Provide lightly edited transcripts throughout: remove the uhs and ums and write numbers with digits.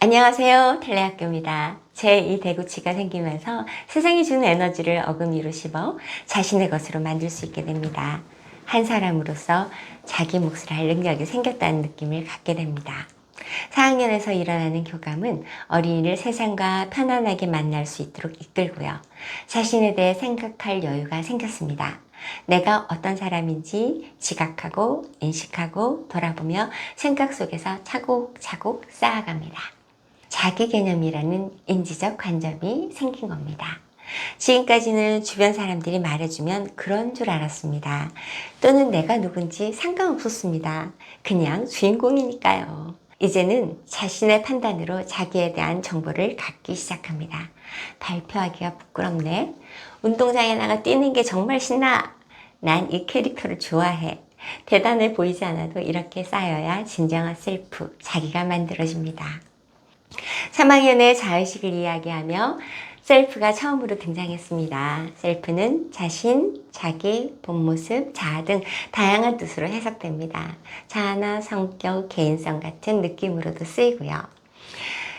안녕하세요. 텔레학교입니다. 제2 대구치가 생기면서 세상이 주는 에너지를 어금니로 씹어 자신의 것으로 만들 수 있게 됩니다. 한 사람으로서 자기 몫을 할 능력이 생겼다는 느낌을 갖게 됩니다. 4학년에서 일어나는 교감은 어린이를 세상과 편안하게 만날 수 있도록 이끌고요. 자신에 대해 생각할 여유가 생겼습니다. 내가 어떤 사람인지 지각하고 인식하고 돌아보며 생각 속에서 차곡차곡 쌓아갑니다. 자기 개념이라는 인지적 관점이 생긴 겁니다. 지금까지는 주변 사람들이 말해주면 그런 줄 알았습니다. 또는 내가 누군지 상관없었습니다. 그냥 주인공이니까요. 이제는 자신의 판단으로 자기에 대한 정보를 갖기 시작합니다. 발표하기가 부끄럽네. 운동장에 나가 뛰는 게 정말 신나. 난 이 캐릭터를 좋아해. 대단해 보이지 않아도 이렇게 쌓여야 진정한 셀프, 자기가 만들어집니다. 3학년의 자의식을 이야기하며 셀프가 처음으로 등장했습니다. 셀프는 자신, 자기, 본모습, 자아 등 다양한 뜻으로 해석됩니다. 자아나 성격, 개인성 같은 느낌으로도 쓰이고요.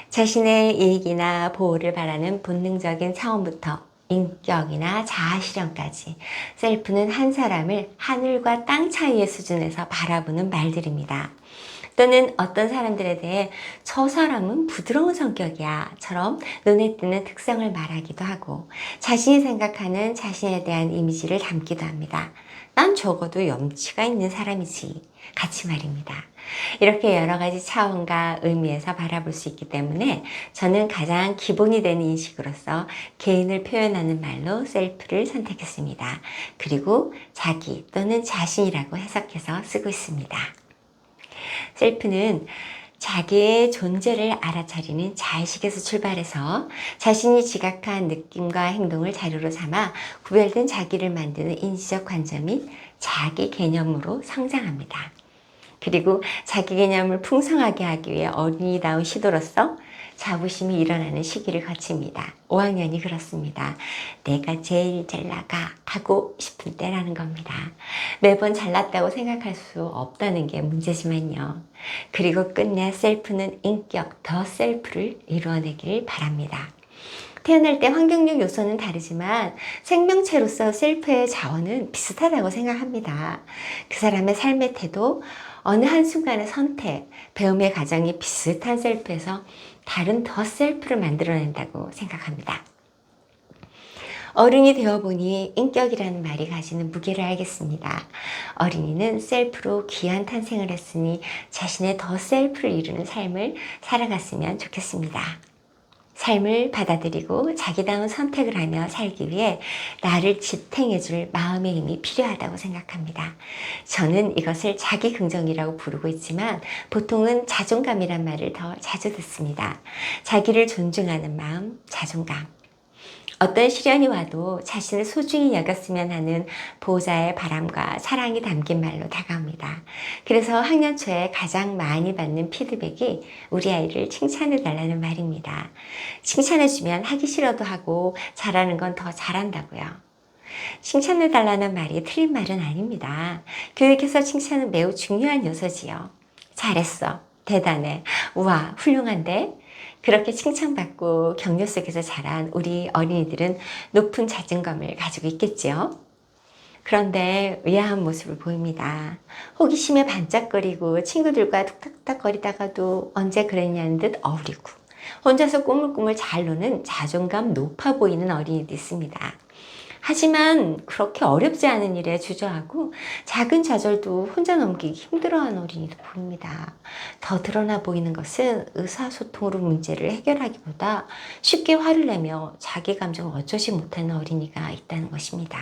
자신의 이익이나 보호를 바라는 본능적인 차원부터 인격이나 자아 실현까지 셀프는 한 사람을 하늘과 땅 차이의 수준에서 바라보는 말들입니다. 또는 어떤 사람들에 대해 저 사람은 부드러운 성격이야 처럼 눈에 띄는 특성을 말하기도 하고 자신이 생각하는 자신에 대한 이미지를 담기도 합니다. 난 적어도 염치가 있는 사람이지 같이 말입니다. 이렇게 여러 가지 차원과 의미에서 바라볼 수 있기 때문에 저는 가장 기본이 되는 인식으로서 개인을 표현하는 말로 셀프를 선택했습니다. 그리고 자기 또는 자신이라고 해석해서 쓰고 있습니다. 셀프는 자기의 존재를 알아차리는 자의식에서 출발해서 자신이 지각한 느낌과 행동을 자료로 삼아 구별된 자기를 만드는 인지적 관점 및 자기 개념으로 성장합니다. 그리고 자기 개념을 풍성하게 하기 위해 어린이다운 시도로서 자부심이 일어나는 시기를 거칩니다. 5학년이 그렇습니다. 내가 제일 잘 나가 하고 싶은 때라는 겁니다. 매번 잘났다고 생각할 수 없다는 게 문제지만요. 그리고 끝내 셀프는 인격, 더 셀프를 이루어내길 바랍니다. 태어날 때 환경적 요소는 다르지만 생명체로서 셀프의 자원은 비슷하다고 생각합니다. 그 사람의 삶의 태도, 어느 한순간의 선택, 배움의 과정이 비슷한 셀프에서 다른 더 셀프를 만들어낸다고 생각합니다. 어른이 되어보니 인격이라는 말이 가지는 무게를 알겠습니다. 어린이는 셀프로 귀한 탄생을 했으니 자신의 더 셀프를 이루는 삶을 살아갔으면 좋겠습니다. 삶을 받아들이고 자기다운 선택을 하며 살기 위해 나를 지탱해줄 마음의 힘이 필요하다고 생각합니다. 저는 이것을 자기 긍정이라고 부르고 있지만 보통은 자존감이란 말을 더 자주 듣습니다. 자기를 존중하는 마음, 자존감. 어떤 시련이 와도 자신을 소중히 여겼으면 하는 보호자의 바람과 사랑이 담긴 말로 다가옵니다. 그래서 학년 초에 가장 많이 받는 피드백이 우리 아이를 칭찬해 달라는 말입니다. 칭찬해주면 하기 싫어도 하고 잘하는 건 더 잘한다고요. 칭찬해 달라는 말이 틀린 말은 아닙니다. 교육에서 칭찬은 매우 중요한 요소지요. 잘했어. 대단해. 우와, 훌륭한데? 그렇게 칭찬받고 격려 속에서 자란 우리 어린이들은 높은 자존감을 가지고 있겠지요. 그런데 의아한 모습을 보입니다. 호기심에 반짝거리고 친구들과 툭탁탁 거리다가도 언제 그랬냐는 듯 어우리고 혼자서 꾸물꾸물 잘 노는 자존감 높아 보이는 어린이도 있습니다. 하지만 그렇게 어렵지 않은 일에 주저하고 작은 좌절도 혼자 넘기기 힘들어하는 어린이도 보입니다. 더 드러나 보이는 것은 의사소통으로 문제를 해결하기보다 쉽게 화를 내며 자기 감정을 어쩌지 못하는 어린이가 있다는 것입니다.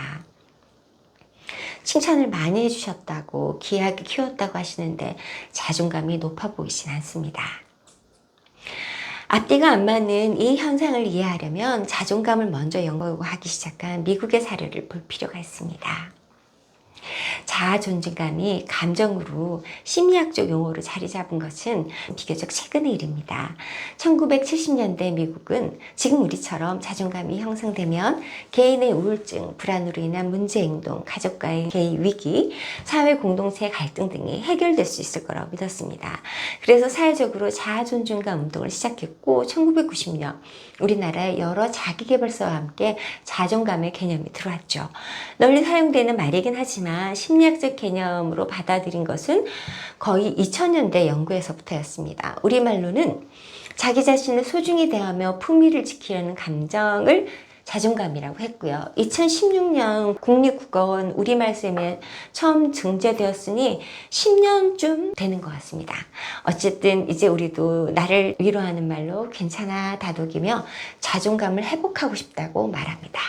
칭찬을 많이 해주셨다고 귀하게 키웠다고 하시는데 자존감이 높아 보이진 않습니다. 앞뒤가 안 맞는 이 현상을 이해하려면 자존감을 먼저 연구하기 시작한 미국의 사례를 볼 필요가 있습니다. 자아 존중감이 감정으로 심리학적 용어로 자리 잡은 것은 비교적 최근의 일입니다. 1970년대 미국은 지금 우리처럼 자존감이 형성되면 개인의 우울증, 불안으로 인한 문제행동, 가족과의 개인 위기, 사회 공동체 갈등 등이 해결될 수 있을 거라고 믿었습니다. 그래서 사회적으로 자아 존중감 운동을 시작했고 1990년 우리나라에 여러 자기계발서와 함께 자존감의 개념이 들어왔죠. 널리 사용되는 말이긴 하지만 심리학적 개념으로 받아들인 것은 거의 2000년대 연구에서부터였습니다. 우리말로는 자기 자신을 소중히 대하며 품위를 지키려는 감정을 자존감이라고 했고요. 2016년 국립국어원 우리말쌤에 처음 등재되었으니 10년쯤 되는 것 같습니다. 어쨌든 이제 우리도 나를 위로하는 말로 괜찮아 다독이며 자존감을 회복하고 싶다고 말합니다.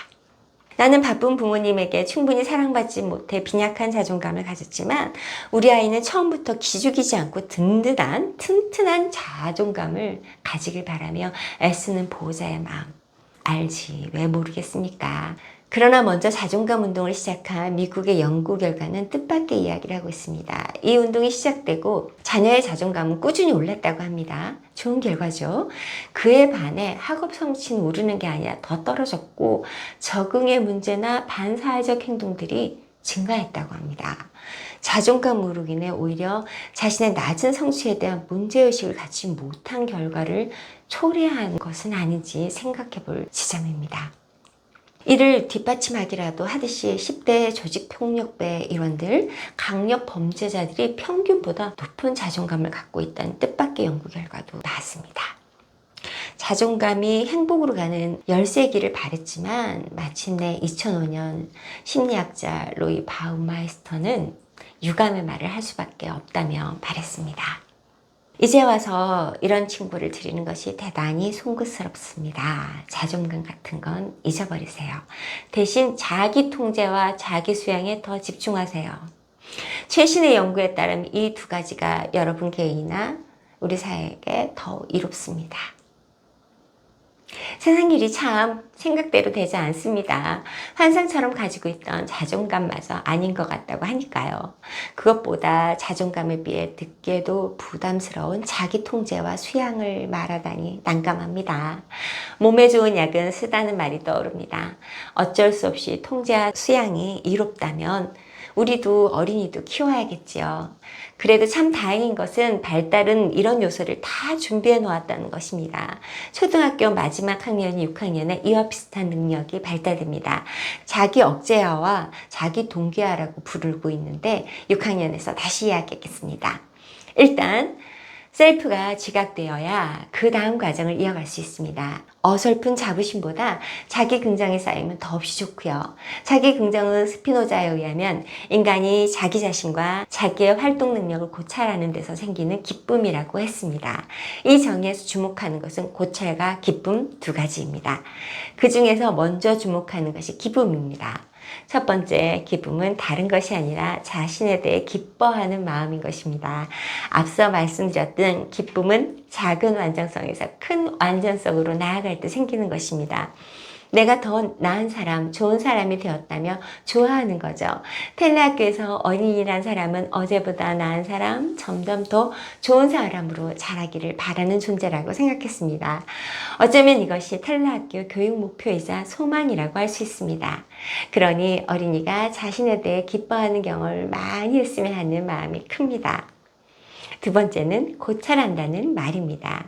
나는 바쁜 부모님에게 충분히 사랑받지 못해 빈약한 자존감을 가졌지만 우리 아이는 처음부터 기죽이지 않고 든든한 튼튼한 자존감을 가지길 바라며 애쓰는 보호자의 마음. 알지 왜 모르겠습니까? 그러나 먼저 자존감 운동을 시작한 미국의 연구 결과는 뜻밖의 이야기를 하고 있습니다. 이 운동이 시작되고 자녀의 자존감은 꾸준히 올랐다고 합니다. 좋은 결과죠. 그에 반해 학업 성취는 오르는 게 아니라 더 떨어졌고 적응의 문제나 반사회적 행동들이 증가했다고 합니다. 자존감으로 인해 오히려 자신의 낮은 성취에 대한 문제의식을 갖지 못한 결과를 초래한 것은 아닌지 생각해 볼 지점입니다. 이를 뒷받침하기라도 하듯이 10대 조직폭력배 일원들, 강력 범죄자들이 평균보다 높은 자존감을 갖고 있다는 뜻밖의 연구 결과도 나왔습니다. 자존감이 행복으로 가는 열쇠기를 바랬지만 마침내 2005년 심리학자 로이 바움마이스터는 유감의 말을 할 수밖에 없다며 말했습니다. 이제 와서 이런 친구를 드리는 것이 대단히 송구스럽습니다. 자존감 같은 건 잊어버리세요. 대신 자기 통제와 자기 수양에 더 집중하세요. 최신의 연구에 따르면 이 두 가지가 여러분 개인이나 우리 사회에게 더 이롭습니다. 세상 일이 참 생각대로 되지 않습니다. 환상처럼 가지고 있던 자존감마저 아닌 것 같다고 하니까요. 그것보다 자존감에 비해 듣기에도 부담스러운 자기 통제와 수양을 말하다니 난감합니다. 몸에 좋은 약은 쓰다는 말이 떠오릅니다. 어쩔 수 없이 통제와 수양이 이롭다면 우리도 어린이도 키워야겠지요. 그래도 참 다행인 것은 발달은 이런 요소를 다 준비해 놓았다는 것입니다. 초등학교 마지막 학년인 6학년에 이와 비슷한 능력이 발달됩니다. 자기 억제화와 자기 동기화라고 부르고 있는데 6학년에서 다시 이야기하겠습니다. 일단 셀프가 지각되어야 그 다음 과정을 이어갈 수 있습니다. 어설픈 자부심보다 자기 긍정이 쌓이면 더없이 좋고요. 자기 긍정은 스피노자에 의하면 인간이 자기 자신과 자기의 활동 능력을 고찰하는 데서 생기는 기쁨이라고 했습니다. 이 정의에서 주목하는 것은 고찰과 기쁨 두 가지입니다. 그 중에서 먼저 주목하는 것이 기쁨입니다. 첫 번째, 기쁨은 다른 것이 아니라 자신에 대해 기뻐하는 마음인 것입니다. 앞서 말씀드렸던 기쁨은 작은 완전성에서 큰 완전성으로 나아갈 때 생기는 것입니다. 내가 더 나은 사람, 좋은 사람이 되었다며 좋아하는 거죠. 텔레학교에서 어린이란 사람은 어제보다 나은 사람, 점점 더 좋은 사람으로 자라기를 바라는 존재라고 생각했습니다. 어쩌면 이것이 텔레학교 교육 목표이자 소망이라고 할 수 있습니다. 그러니 어린이가 자신에 대해 기뻐하는 경험을 많이 했으면 하는 마음이 큽니다. 두 번째는 고찰한다는 말입니다.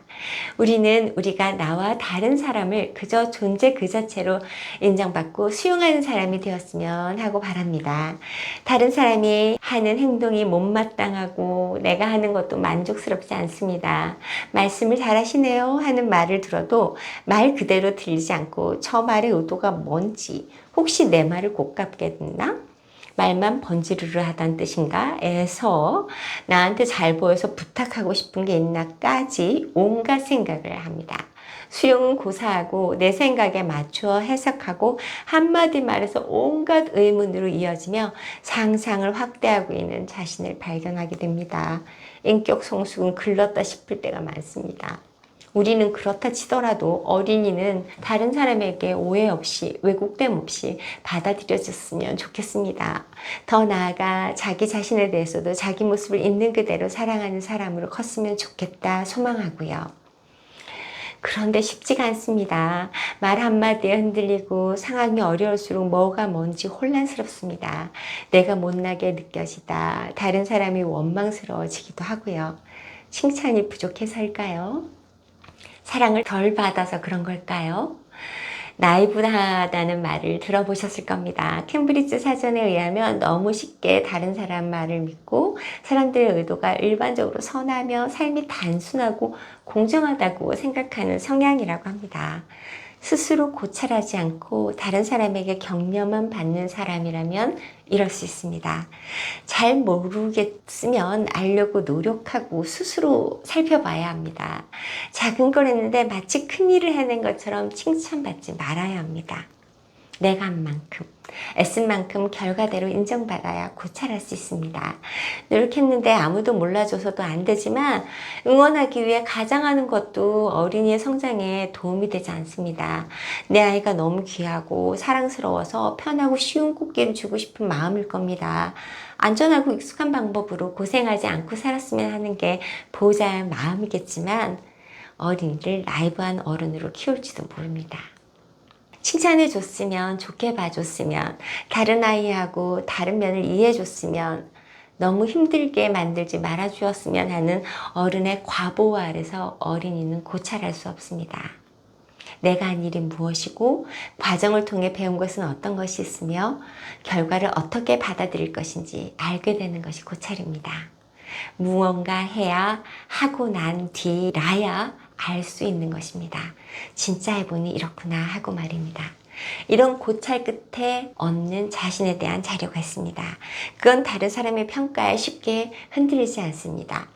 우리는 우리가 나와 다른 사람을 그저 존재 그 자체로 인정받고 수용하는 사람이 되었으면 하고 바랍니다. 다른 사람이 하는 행동이 못마땅하고 내가 하는 것도 만족스럽지 않습니다. 말씀을 잘하시네요 하는 말을 들어도 말 그대로 들리지 않고 저 말의 의도가 뭔지 혹시 내 말을 고깝게 듣나? 말만 번지르르 하다는 뜻인가? 에서 나한테 잘 보여서 부탁하고 싶은 게 있나까지 온갖 생각을 합니다. 수용은 고사하고 내 생각에 맞추어 해석하고 한마디 말에서 온갖 의문으로 이어지며 상상을 확대하고 있는 자신을 발견하게 됩니다. 인격 성숙은 글렀다 싶을 때가 많습니다. 우리는 그렇다 치더라도 어린이는 다른 사람에게 오해 없이 왜곡됨 없이 받아들여졌으면 좋겠습니다. 더 나아가 자기 자신에 대해서도 자기 모습을 있는 그대로 사랑하는 사람으로 컸으면 좋겠다 소망하고요. 그런데 쉽지가 않습니다. 말 한마디에 흔들리고 상황이 어려울수록 뭐가 뭔지 혼란스럽습니다. 내가 못나게 느껴지다. 다른 사람이 원망스러워지기도 하고요. 칭찬이 부족해서일까요? 사랑을 덜 받아서 그런 걸까요? 나이브하다는 말을 들어보셨을 겁니다. 캠브리지 사전에 의하면 너무 쉽게 다른 사람 말을 믿고 사람들의 의도가 일반적으로 선하며 삶이 단순하고 공정하다고 생각하는 성향이라고 합니다. 스스로 고찰하지 않고 다른 사람에게 격려만 받는 사람이라면 이럴 수 있습니다. 잘 모르겠으면 알려고 노력하고 스스로 살펴봐야 합니다. 작은 걸 했는데 마치 큰일을 해낸 것처럼 칭찬받지 말아야 합니다. 내가 한 만큼, 애쓴 만큼 결과대로 인정받아야 고찰할 수 있습니다. 노력했는데 아무도 몰라줘서도 안 되지만 응원하기 위해 가장하는 것도 어린이의 성장에 도움이 되지 않습니다. 내 아이가 너무 귀하고 사랑스러워서 편하고 쉬운 꽃길을 주고 싶은 마음일 겁니다. 안전하고 익숙한 방법으로 고생하지 않고 살았으면 하는 게 보호자의 마음이겠지만 어린이를 나이브한 어른으로 키울지도 모릅니다. 칭찬해 줬으면, 좋게 봐줬으면, 다른 아이하고 다른 면을 이해해 줬으면, 너무 힘들게 만들지 말아 주었으면 하는 어른의 과보호 아래서 어린이는 고찰할 수 없습니다. 내가 한 일이 무엇이고 과정을 통해 배운 것은 어떤 것이 있으며 결과를 어떻게 받아들일 것인지 알게 되는 것이 고찰입니다. 무언가 해야 하고 난 뒤라야 알 수 있는 것입니다. 진짜 해보니 이렇구나 하고 말입니다. 이런 고찰 끝에 얻는 자신에 대한 자료가 있습니다. 그건 다른 사람의 평가에 쉽게 흔들리지 않습니다.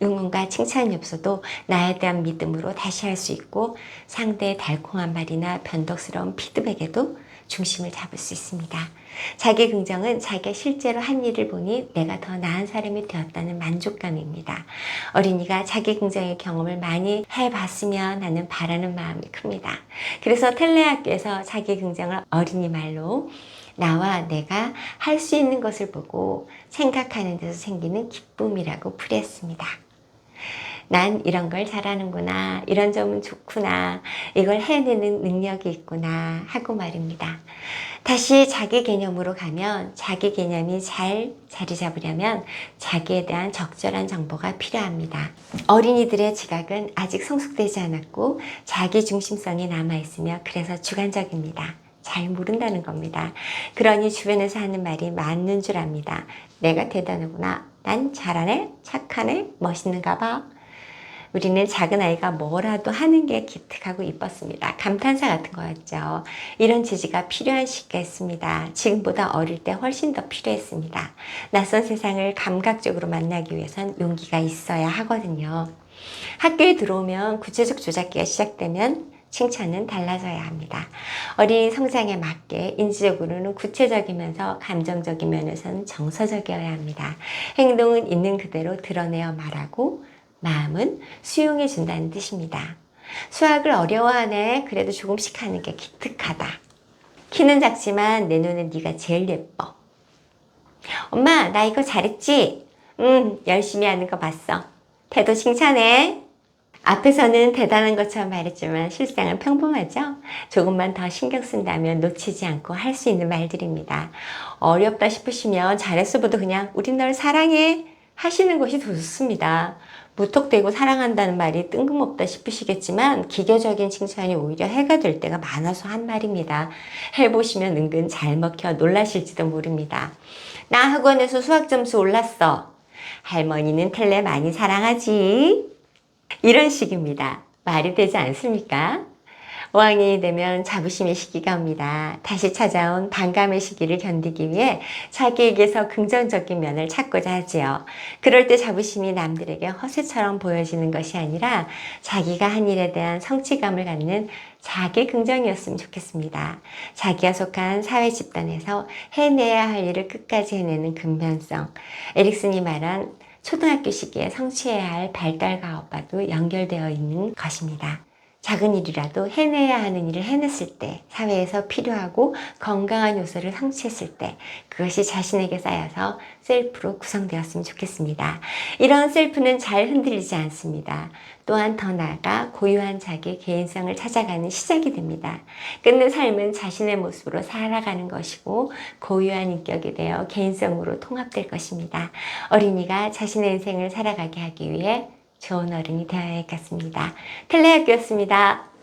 응원과 칭찬이 없어도 나에 대한 믿음으로 다시 할 수 있고 상대의 달콤한 말이나 변덕스러운 피드백에도 중심을 잡을 수 있습니다. 자기 긍정은 자기가 실제로 한 일을 보니 내가 더 나은 사람이 되었다는 만족감입니다. 어린이가 자기 긍정의 경험을 많이 해봤으면 하는 바라는 마음이 큽니다. 그래서 텔레학교에서 자기 긍정을 어린이 말로 나와 내가 할 수 있는 것을 보고 생각하는 데서 생기는 기쁨이라고 풀이했습니다. 난 이런 걸 잘하는구나, 이런 점은 좋구나, 이걸 해내는 능력이 있구나 하고 말입니다. 다시 자기 개념으로 가면 자기 개념이 잘 자리 잡으려면 자기에 대한 적절한 정보가 필요합니다. 어린이들의 지각은 아직 성숙되지 않았고 자기 중심성이 남아있으며 그래서 주관적입니다. 잘 모른다는 겁니다. 그러니 주변에서 하는 말이 맞는 줄 압니다. 내가 대단하구나, 난 잘하네, 착하네, 멋있는가 봐. 우리는 작은 아이가 뭐라도 하는 게 기특하고 이뻤습니다. 감탄사 같은 거였죠. 이런 지지가 필요한 시기가 있습니다. 지금보다 어릴 때 훨씬 더 필요했습니다. 낯선 세상을 감각적으로 만나기 위해선 용기가 있어야 하거든요. 학교에 들어오면 구체적 조작기가 시작되면 칭찬은 달라져야 합니다. 어린이 성장에 맞게 인지적으로는 구체적이면서 감정적인 면에서는 정서적이어야 합니다. 행동은 있는 그대로 드러내어 말하고 마음은 수용해 준다는 뜻입니다. 수학을 어려워하네. 그래도 조금씩 하는 게 기특하다. 키는 작지만 내 눈엔 네가 제일 예뻐. 엄마, 나 이거 잘했지? 열심히 하는 거 봤어. 태도 칭찬해. 앞에서는 대단한 것처럼 말했지만 실상은 평범하죠? 조금만 더 신경 쓴다면 놓치지 않고 할 수 있는 말들입니다. 어렵다 싶으시면 잘했어보다 그냥 우리 널 사랑해 하시는 것이 더 좋습니다. 무턱대고 사랑한다는 말이 뜬금없다 싶으시겠지만 기계적인 칭찬이 오히려 해가 될 때가 많아서 한 말입니다. 해보시면 은근 잘 먹혀 놀라실지도 모릅니다. 나 학원에서 수학 점수 올랐어. 할머니는 텔레 많이 사랑하지. 이런 식입니다. 말이 되지 않습니까? 5학년이 되면 자부심의 시기가 옵니다. 다시 찾아온 반감의 시기를 견디기 위해 자기에게서 긍정적인 면을 찾고자 하지요. 그럴 때 자부심이 남들에게 허세처럼 보여지는 것이 아니라 자기가 한 일에 대한 성취감을 갖는 자기 긍정이었으면 좋겠습니다. 자기가 속한 사회 집단에서 해내야 할 일을 끝까지 해내는 근면성. 에릭슨이 말한 초등학교 시기에 성취해야 할 발달 가업과도 연결되어 있는 것입니다. 작은 일이라도 해내야 하는 일을 해냈을 때, 사회에서 필요하고 건강한 요소를 성취했을 때 그것이 자신에게 쌓여서 셀프로 구성되었으면 좋겠습니다. 이런 셀프는 잘 흔들리지 않습니다. 또한 더 나아가 고유한 자기 개인성을 찾아가는 시작이 됩니다. 끝내 삶은 자신의 모습으로 살아가는 것이고 고유한 인격이 되어 개인성으로 통합될 것입니다. 어린이가 자신의 인생을 살아가게 하기 위해 좋은 어른이 되어야겠습니다. 텔레학교였습니다.